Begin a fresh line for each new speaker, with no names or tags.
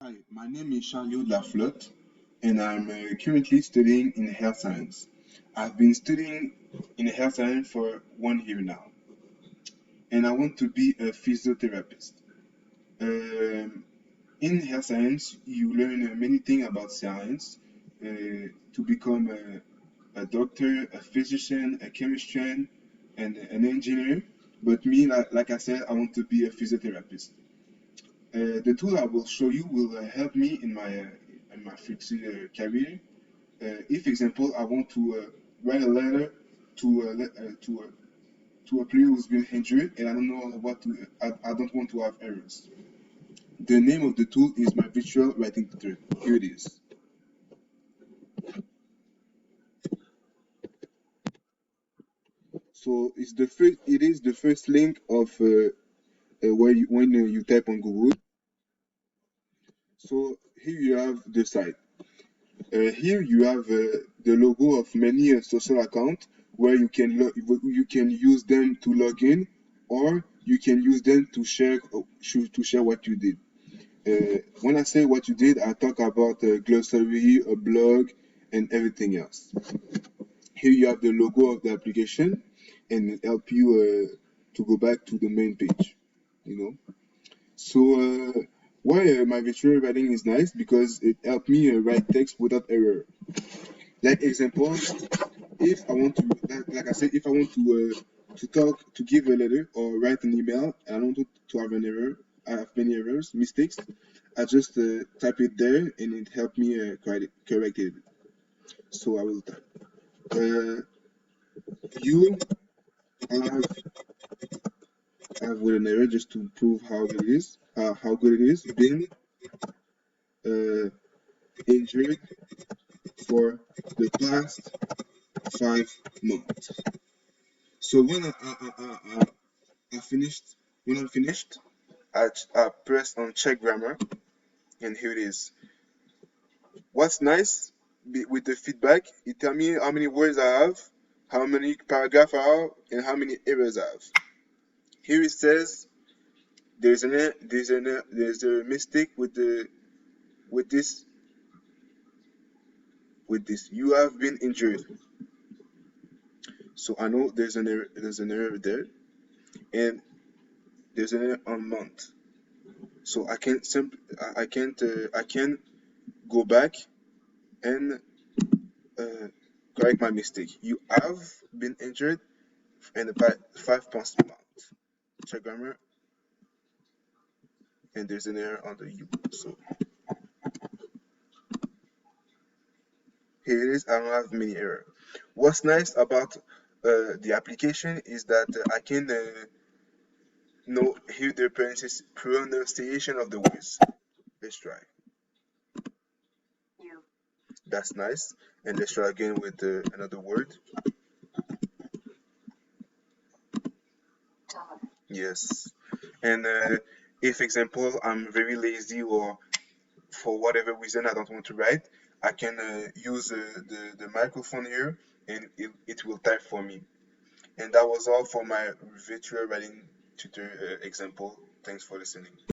Hi, my name is Charles Laflotte, and I'm currently studying in health science. I've been studying in health science for 1 year now, and I want to be a physiotherapist. Um, in health science, you learn many things about science to become a doctor, a physician, a chemistry, and an engineer. But me, like I said, I want to be a physiotherapist. The tool I will show you will help me in my future career. If example, I want to write a letter to a player who's been injured, and I don't know what to. I don't want to have errors. The name of the tool is my virtual writing tutor. Here it is. So it's the first. It is the first link of where you, when you type on Google. So here you have the site. Here you have the logo of many social accounts where you can use them to log in, or you can use them to share what you did. When I say what you did, I talk about a glossary, a blog, and everything else. Here you have the logo of the application, and it help you to go back to the main page. You know. So why my virtual writing is nice because it helped me write text without error. Like example, if I want to, like I said, if I want to talk, to give a letter or write an email, and I don't want to have an error, I have many errors, mistakes, I just type it there and it helped me correct it. So I will type. Uh, you have, have with an error just to prove how good it is, been uh, injured for the past 5 months. So I finished, when I'm finished, I press on check grammar, and here it is. What's nice with the feedback, it tell me how many words I have, how many paragraphs I have, and how many errors I have. Here it says there's a mistake with this with this. You have been injured. So I know there's an error there, and there's an error on month. So I can go back and uh, correct my mistake. You have been injured in the past 5 months. Check grammar, and there's an error on the U. So here it is. I don't have many error. What's nice about the application is that I can know hear the pronunciation of the words. Let's try. That's nice. And let's try again with another word. Yes. And if example I'm very lazy or for whatever reason I don't want to write, I can use the microphone here and it will type for me. And that was all for my virtual writing tutor example. Thanks for listening.